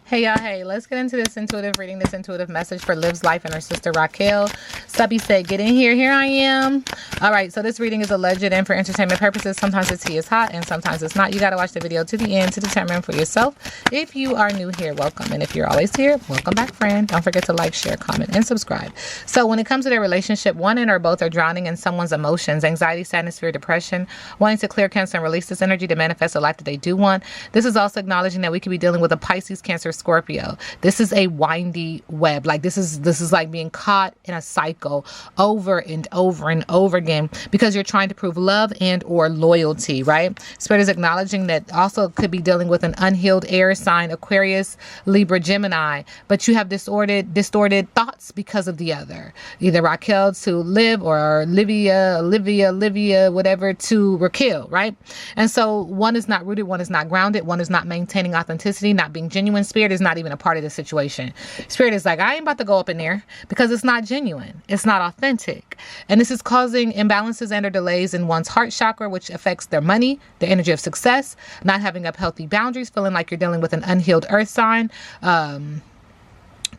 Hey y'all, hey, let's get into this intuitive reading, this intuitive message for Liv's life and her sister Raquel. Subby said, get in here. Here I am. All right, so this reading is alleged and for entertainment purposes. Sometimes the tea is hot and sometimes it's not. You got to watch the video to the end to determine for yourself. If you are new here, welcome. And if you're always here, welcome back, friend. Don't forget to like, share, comment, and subscribe. So when it comes to their relationship, one and or both are drowning in someone's emotions, anxiety, sadness, fear, depression, wanting to clear, cancel, and release this energy to manifest a life that they do want. This is also acknowledging that we could be dealing with a Pisces, Cancer, Scorpio. This is a windy web. Like this is like being caught in a cycle over and over and over again because you're trying to prove love and or loyalty, right? Spirit is acknowledging that also could be dealing with an unhealed air sign, Aquarius, Libra, Gemini, but you have distorted thoughts because of the other. Either Raquel to Liv or Olivia, whatever to Raquel, right? And so one is not rooted, one is not grounded, one is not maintaining authenticity, not being genuine. Spirit is not even a part of the situation. Spirit is like, I ain't about to go up in there because it's not genuine. It's not authentic. And this is causing imbalances and or delays in one's heart chakra, which affects their money, their energy of success, not having up healthy boundaries, feeling like you're dealing with an unhealed earth sign,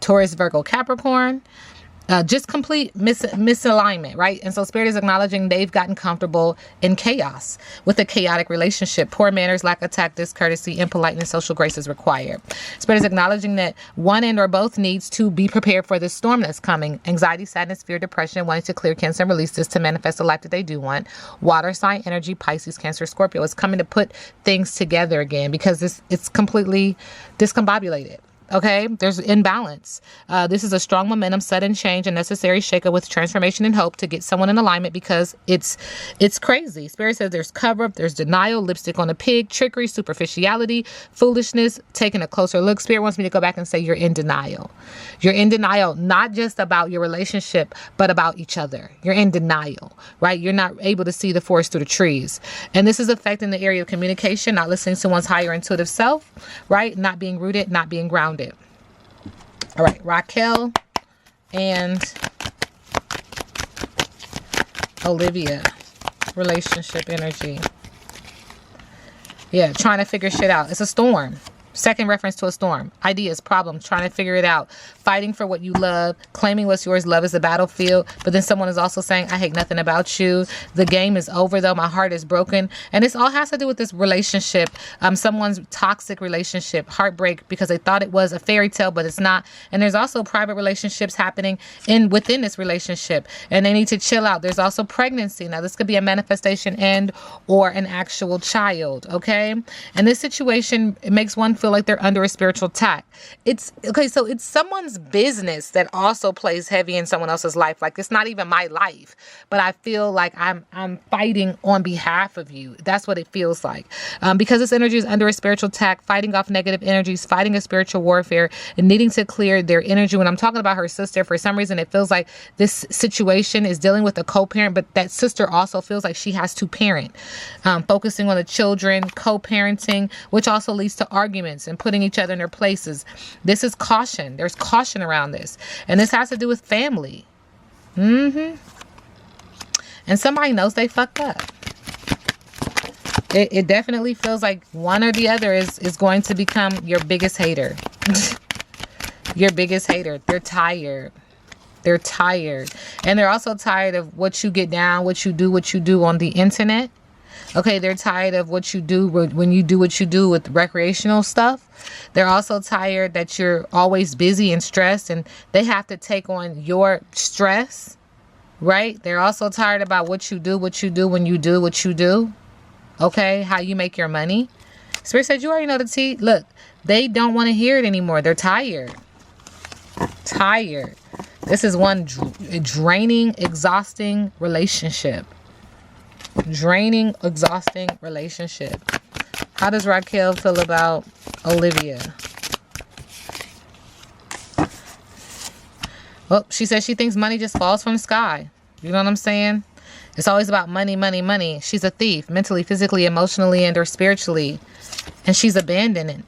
Taurus, Virgo, Capricorn. Just complete misalignment, right? And so Spirit is acknowledging they've gotten comfortable in chaos with a chaotic relationship. Poor manners, lack of tact, discourtesy, impoliteness, social grace is required. Spirit is acknowledging that one and or both needs to be prepared for the storm that's coming. Anxiety, sadness, fear, depression, wanting to clear, cancel, and release this to manifest the life that they do want. Water sign energy, Pisces, Cancer, Scorpio. It's coming to put things together again because it's completely discombobulated. Okay, there's imbalance. This is a strong momentum, sudden change, and necessary shakeup with transformation and hope to get someone in alignment because it's crazy. Spirit says there's cover up, there's denial, lipstick on a pig, trickery, superficiality, foolishness. Taking a closer look. Spirit wants me to go back and say you're in denial. You're in denial, not just about your relationship, but about each other. You're in denial, right? You're not able to see the forest through the trees. And this is affecting the area of communication, not listening to one's higher intuitive self, right? Not being rooted, not being grounded. All right, Raquel and Olivia, relationship energy. Yeah, trying to figure shit out. It's a storm. Second reference to a storm. Ideas, problems, trying to figure it out. Fighting for what you love. Claiming what's yours. Love is a battlefield. But then someone is also saying, I hate nothing about you. The game is over though. My heart is broken. And this all has to do with this relationship. Someone's toxic relationship. Heartbreak because they thought it was a fairy tale, but it's not. And there's also private relationships happening within this relationship. And they need to chill out. There's also pregnancy. Now this could be a manifestation and or an actual child. Okay. And this situation, it makes one feel like they're under a spiritual attack. It's okay. So it's someone's business that also plays heavy in someone else's life. Like it's not even my life, but I feel like I'm fighting on behalf of you. That's what it feels like. Because this energy is under a spiritual attack, fighting off negative energies, fighting a spiritual warfare and needing to clear their energy. When I'm talking about her sister, for some reason, it feels like this situation is dealing with a co-parent, but that sister also feels like she has to parent, focusing on the children, co-parenting, which also leads to arguments and putting each other in their places. This is caution. There's caution around this. And this has to do with family. And somebody knows they fucked up. It definitely feels like one or the other is going to become your biggest hater. Your biggest hater. They're tired. They're tired. And they're also tired of what you get down, what you do on the internet. Okay, they're tired of what you do when you do what you do with recreational stuff. They're also tired that you're always busy and stressed and they have to take on your stress, right? They're also tired about what you do when you do what you do. Okay, how you make your money. Spirit said you already know the tea. Look, they don't want to hear it anymore. They're tired. Tired. This is one draining, exhausting relationship. Draining, exhausting relationship. How does Raquel feel about Olivia? Well, she says she thinks money just falls from the sky. You know what I'm saying? It's always about money, money, money. She's a thief, mentally, physically, emotionally, and or spiritually. And she's abandonment.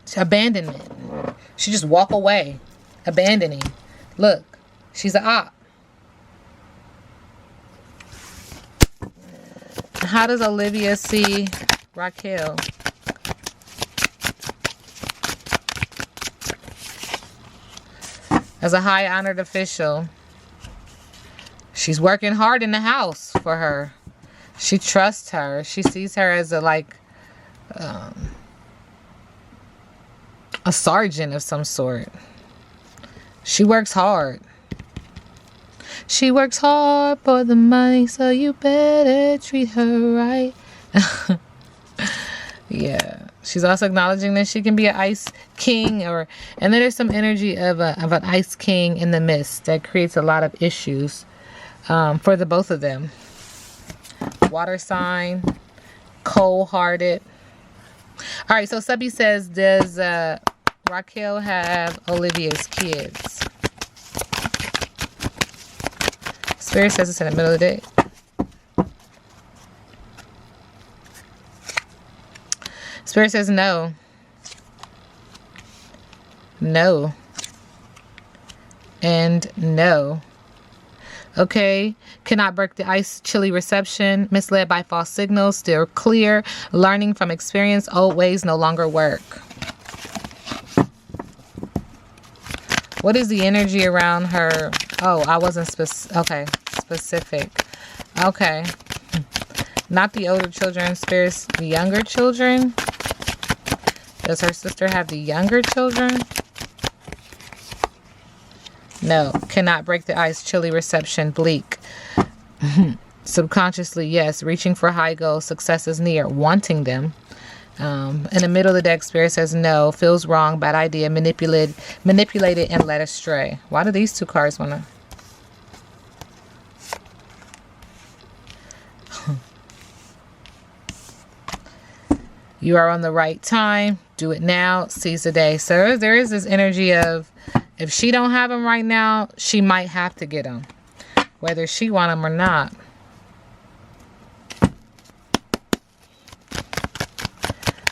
She just walk away. Abandoning. Look, she's an op. How does Olivia see Raquel? as a high honored official. She's working hard in the house for her. She trusts her. She sees her as a sergeant of some sort. She works hard. She works hard for the money, so you better treat her right. Yeah. She's also acknowledging that she can be an ice king, and then there's some energy of an ice king in the midst that creates a lot of issues for the both of them. Water sign, cold-hearted. All right, so Subby says, does Raquel have Olivia's kids? Spirit says it's in the middle of the day. Spirit says no. No. And no. Okay. Cannot break the ice, chilly reception. Misled by false signals. Still clear. Learning from experience. Old ways no longer work. What is the energy around her? Oh, I wasn't specific. Okay. Specific. Okay. Not the older children. Spirits, the younger children. Does her sister have the younger children? No. Cannot break the ice. Chilly reception. Bleak. Subconsciously, yes. Reaching for high goals. Success is near. Wanting them. In the middle of the deck, Spirit says no. Feels wrong. Bad idea. Manipulated and led astray. Why do these two cards want to... You are on the right time. Do it now. Seize the day. So there is this energy of, if she don't have them right now, she might have to get them, whether she want them or not.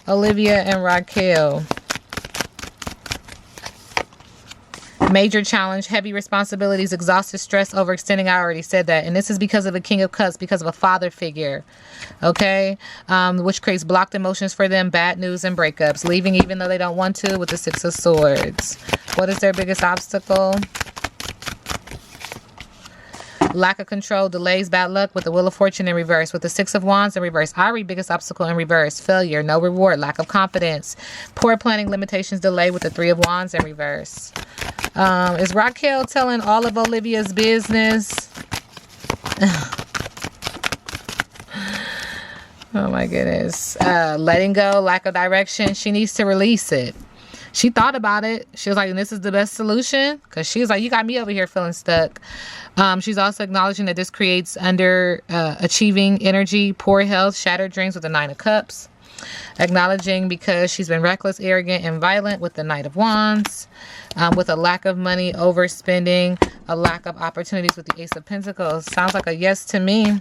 Olivia and Raquel. Major challenge, heavy responsibilities, exhausted, stress, overextending. I already said that. And this is because of the King of Cups, because of a father figure. Okay? Which creates blocked emotions for them, bad news and breakups. Leaving even though they don't want to with the Six of Swords. What is their biggest obstacle? Lack of control, delays, bad luck with the Wheel of Fortune in reverse. With the Six of Wands in reverse. I read biggest obstacle in reverse. Failure, no reward, lack of confidence. Poor planning, limitations, delay with the Three of Wands in reverse. Is Raquel telling all of Olivia's business? Oh my goodness. Letting go, lack of direction. She needs to release it. She thought about it. She was like, this is the best solution. Because she was like, you got me over here feeling stuck. She's also acknowledging that this creates achieving energy, poor health, shattered dreams with the Nine of Cups. Acknowledging because she's been reckless, arrogant, and violent with the Knight of Wands. With a lack of money, overspending, a lack of opportunities with the Ace of Pentacles. Sounds like a yes to me.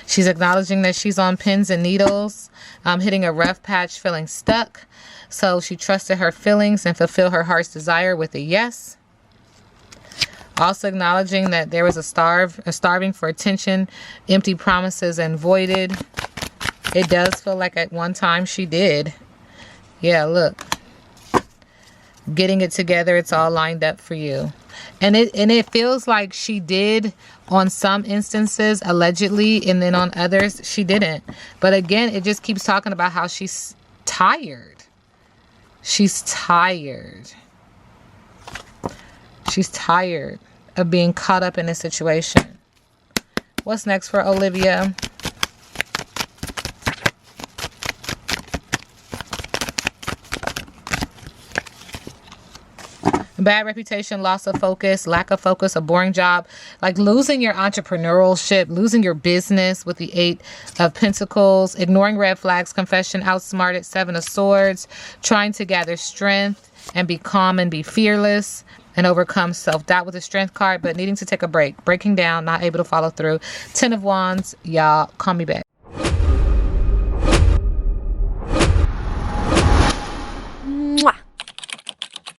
She's acknowledging that she's on pins and needles, hitting a rough patch, feeling stuck. So she trusted her feelings and fulfilled her heart's desire with a yes. Also acknowledging that there was a starving for attention, empty promises, and voided. It does feel like at one time she did. Yeah, look. Getting it together, it's all lined up for you. And it feels like she did on some instances, allegedly, and then on others, she didn't. But again, it just keeps talking about how she's tired. She's tired. She's tired of being caught up in a situation. What's next for Olivia? Bad reputation, loss of focus, lack of focus, a boring job, like losing your entrepreneurship, losing your business with the Eight of Pentacles, ignoring red flags, confession, outsmarted, Seven of Swords, trying to gather strength and be calm and be fearless and overcome self-doubt with the Strength card, but needing to take a break, breaking down, not able to follow through. 10 of Wands, y'all, call me back.